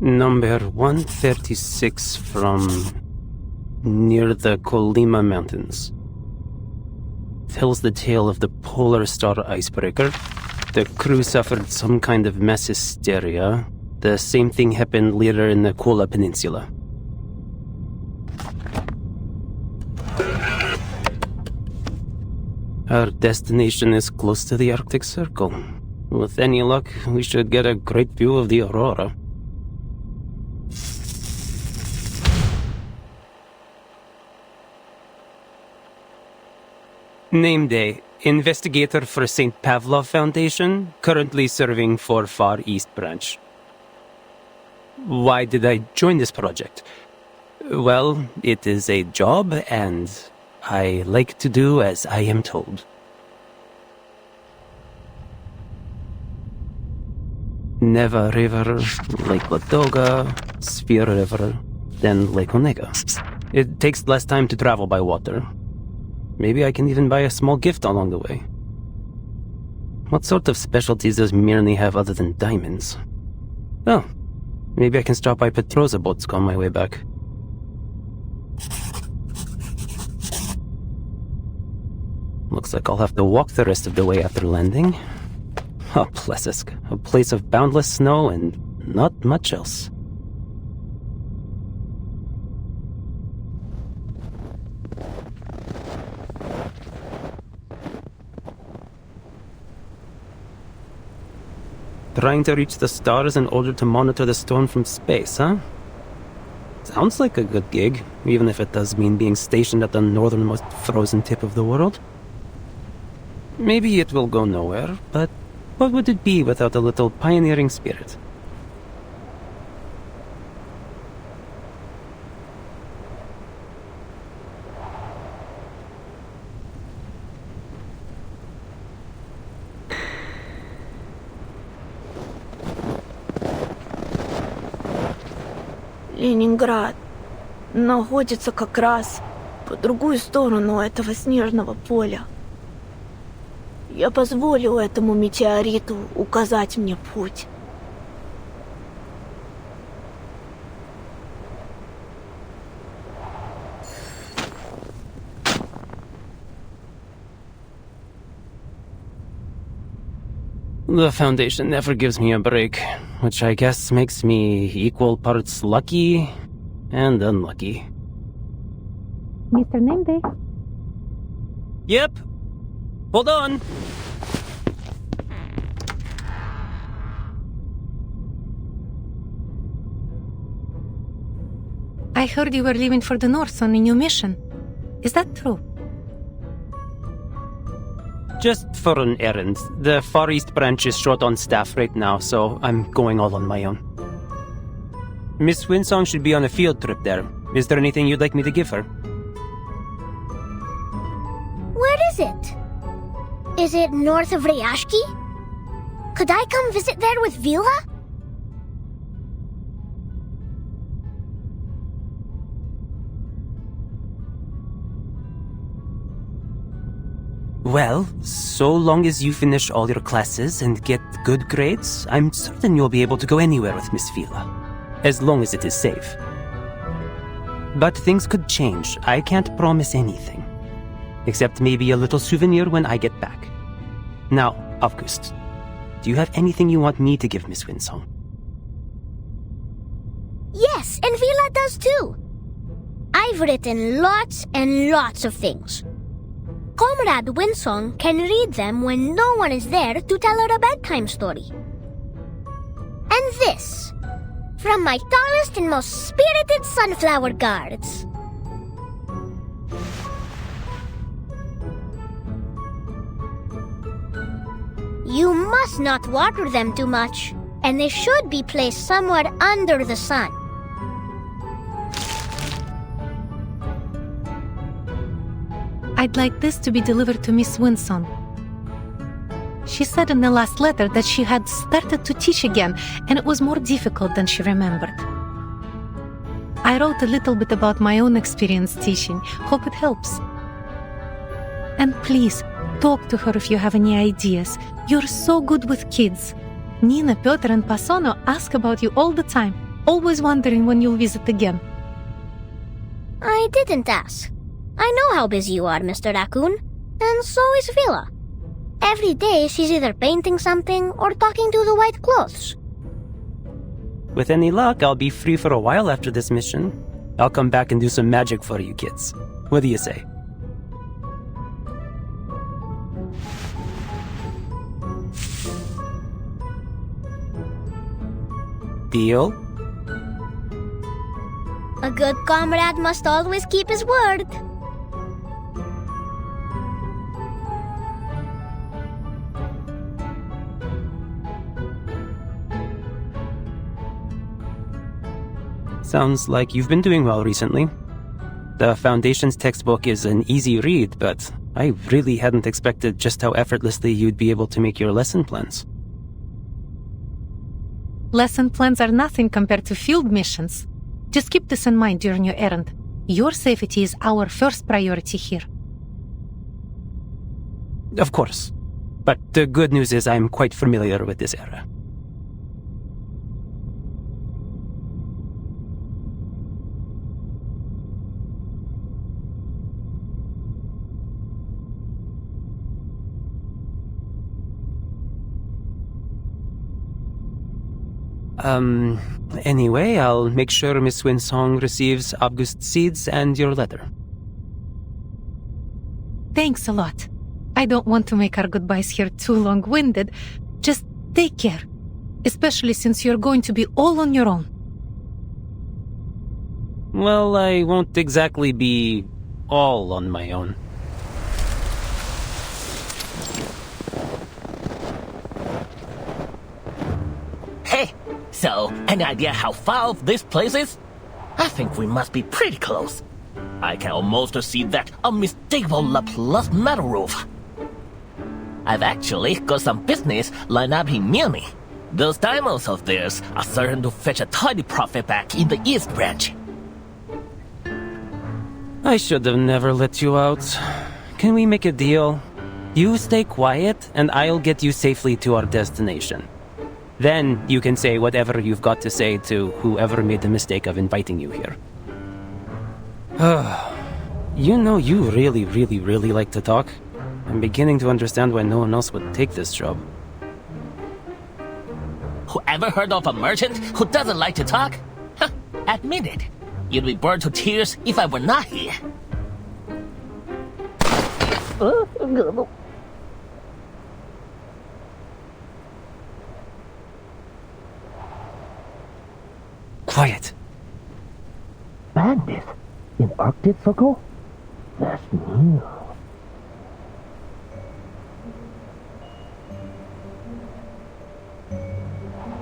Number 136 from near the Colima Mountains. Tells the tale of the Polar Star icebreaker. The crew suffered some kind of mass hysteria. The same thing happened later in the Kola Peninsula. Our destination is close to the Arctic Circle. With any luck, we should get a great view of the aurora. Name day. Investigator for St. Pavlov Foundation, currently serving for Far East Branch. Why did I join this project? Well, it is a job, and I like to do as I am told. Neva River, Lake Ladoga, Sphere River, then Lake Onega. It takes less time to travel by water. Maybe I can even buy a small gift along the way. What sort of specialties does Mirny have other than diamonds? Oh, maybe I can stop by Petrozabotsk on my way back. Looks like I'll have to walk the rest of the way after landing. Oh, Plesesk, a place of boundless snow and not much else. Trying to reach the stars in order to monitor the storm from space, huh? Sounds like a good gig, even if it does mean being stationed at the northernmost frozen tip of the world. Maybe it will go nowhere, but what would it be without a little pioneering spirit? Ленинград находится как раз по другую сторону этого снежного поля. Я позволю этому метеориту указать мне путь. The Foundation never gives me a break, which I guess makes me equal parts lucky and unlucky. Mr. Nameday? Yep. Hold on. I heard you were leaving for the north on a new mission. Is that true? Just for an errand. The Far East branch is short on staff right now, so I'm going all on my own. Miss Winsong should be on a field trip there. Is there anything you'd like me to give her? Where is it? Is it north of Ryashki? Could I come visit there with Vila? Well, so long as you finish all your classes and get good grades, I'm certain you'll be able to go anywhere with Miss Vila. As long as it is safe. But things could change. I can't promise anything. Except maybe a little souvenir when I get back. Now, August, do you have anything you want me to give Miss Winsong? Yes, and Vila does too. I've written lots and lots of things. Comrade Winsong can read them when no one is there to tell her a bedtime story. And this, from my tallest and most spirited sunflower guards. You must not water them too much, and they should be placed somewhere under the sun. I'd like this to be delivered to Miss Winsong. She said in the last letter that she had started to teach again, and it was more difficult than she remembered. I wrote a little bit about my own experience teaching. Hope it helps. And please, talk to her if you have any ideas. You're so good with kids. Nina, Piotr, and Pasono ask about you all the time. always wondering when you'll visit again. I didn't ask. I know how busy you are, Mr. Raccoon, and so is Vila. Every day she's either painting something or talking to the white clothes. With any luck, I'll be free for a while after this mission. I'll come back and do some magic for you kids. What do you say? Deal? A good comrade must always keep his word. Sounds like you've been doing well recently. The Foundation's textbook is an easy read, but I really hadn't expected just how effortlessly you'd be able to make your lesson plans. Lesson plans are nothing compared to field missions. Just keep this in mind during your errand. Your safety is our first priority here. Of course. But the good news is I'm quite familiar with this era. Anyway, I'll make sure Miss Winsong receives August seeds and your letter. Thanks a lot. I don't want to make our goodbyes here too long-winded. Just take care, especially since you're going to be all on your own. Well, I won't exactly be all on my own. Hey, so any idea how far off this place is? I think we must be pretty close. I can almost see that unmistakable Laplace metal roof. I've actually got some business lined up in Munich. Those diamonds of theirs are certain to fetch a tidy profit back in the East Branch. I should have never let you out. Can we make a deal? You stay quiet, and I'll get you safely to our destination. Then you can say whatever you've got to say to whoever made the mistake of inviting you here. You know, you really like to talk. I'm beginning to understand why no one else would take this job. Who ever heard of a merchant who doesn't like to talk? Huh, admit it. You'd be burned to tears if I were not here. Quiet. Bandits in Arctic Circle? That's new.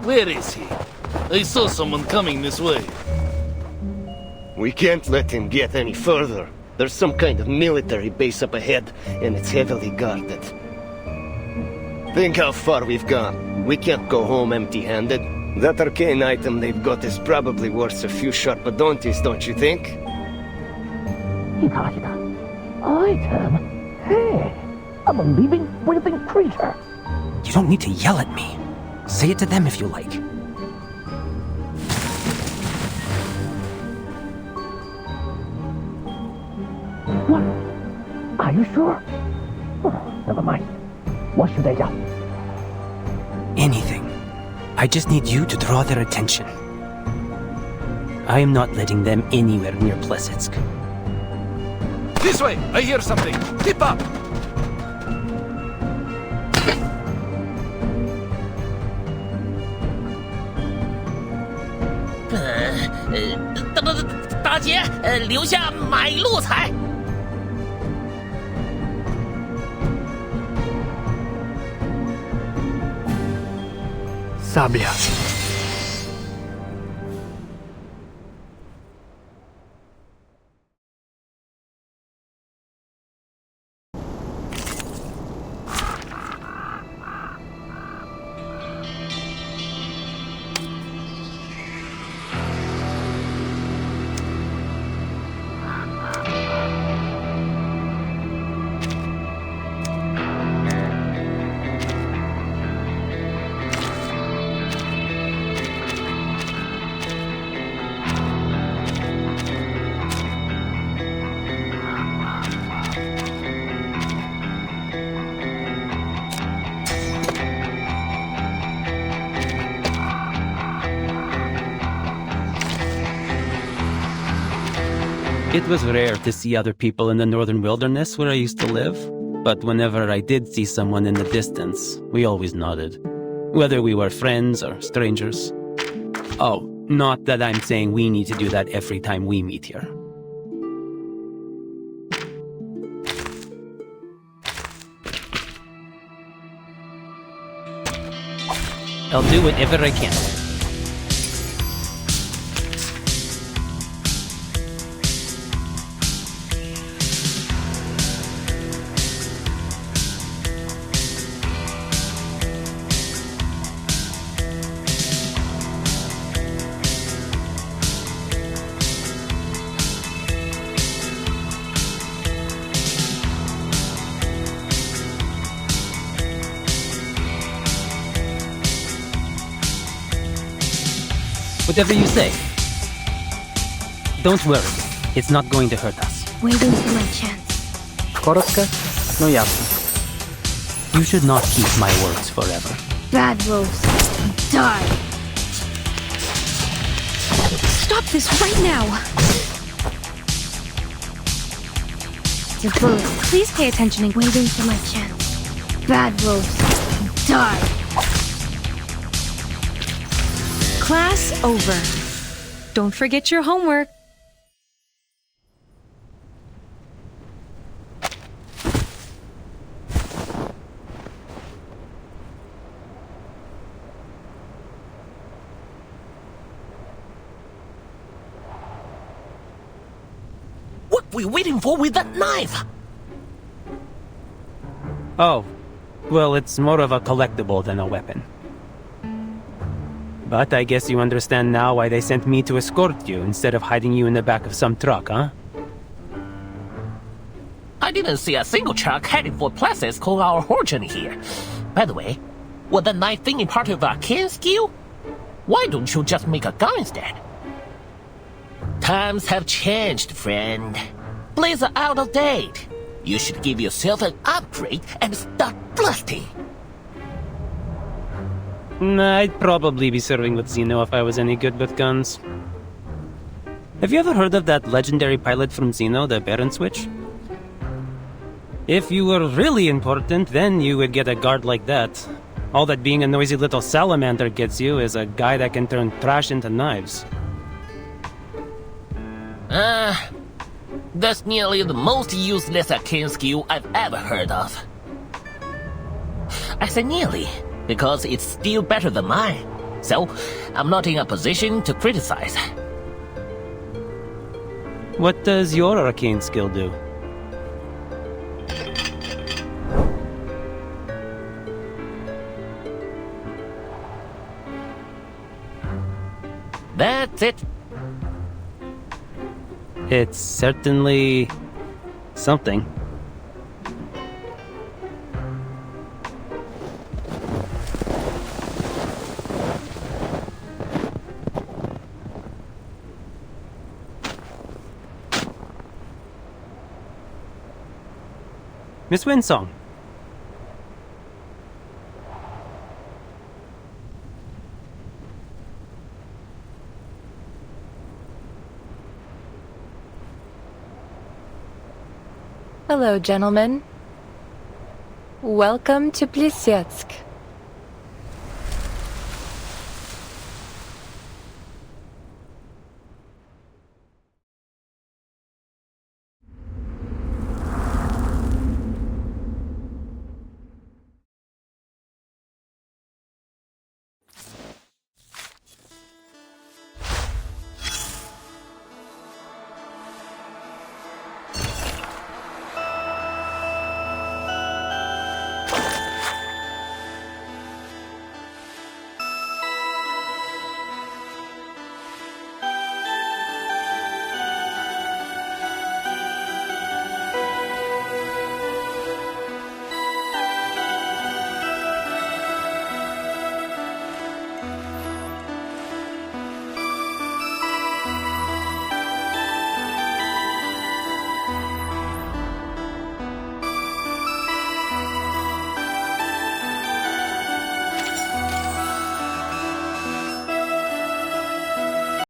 Where is he? I saw someone coming this way. We can't let him get any further. There's some kind of military base up ahead, and it's heavily guarded. Think how far we've gone. We can't go home empty-handed. That arcane item they've got is probably worth a few sharpadontes, don't you think? Item? Hey, I'm a living, breathing creature. You don't need to yell at me. Say it to them if you like. What? Are you sure? Never mind. What should I do? Anything. I just need you to draw their attention. I am not letting them anywhere near Plessetsk. This way! I hear something! Keep up! Da姐, 留下买路财。Sabia. It was rare to see other people in the northern wilderness where I used to live, but whenever I did see someone in the distance, we always nodded, whether we were friends or strangers. Oh, not that I'm saying we need to do that every time we meet here. I'll do whatever I can. Whatever you say. Don't worry, it's not going to hurt us. Waiting for my chance. Коротко, но ясно. You should not keep my words forever. Bad wolves. Die. Stop this right now! The bullet. Please pay attention and Waiting for my chance. Bad wolves. Die. Class over. Don't forget your homework. What we waiting for with that knife? Oh, well, it's more of a collectible than a weapon. But I guess you understand now why they sent me to escort you instead of hiding you in the back of some truck, huh? I didn't see a single truck heading for places called our origin here. By the way, was the knife thingy part of our kin skill? Why don't you just make a gun instead? Times have changed, friend. Blades are out of date. You should give yourself an upgrade and start blasting. I'd probably be serving with Xeno if I was any good with guns. Have you ever heard of that legendary pilot from Xeno, the Baron Switch? If you were really important, then you would get a guard like that. All that being a noisy little salamander gets you is a guy that can turn trash into knives. That's nearly the most useless arcane skill I've ever heard of. I say nearly, because it's still better than mine, so I'm not in a position to criticize. What does your arcane skill do? That's it. It's certainly something. Miss Winsong. Hello, gentlemen. Welcome to Plisetsk.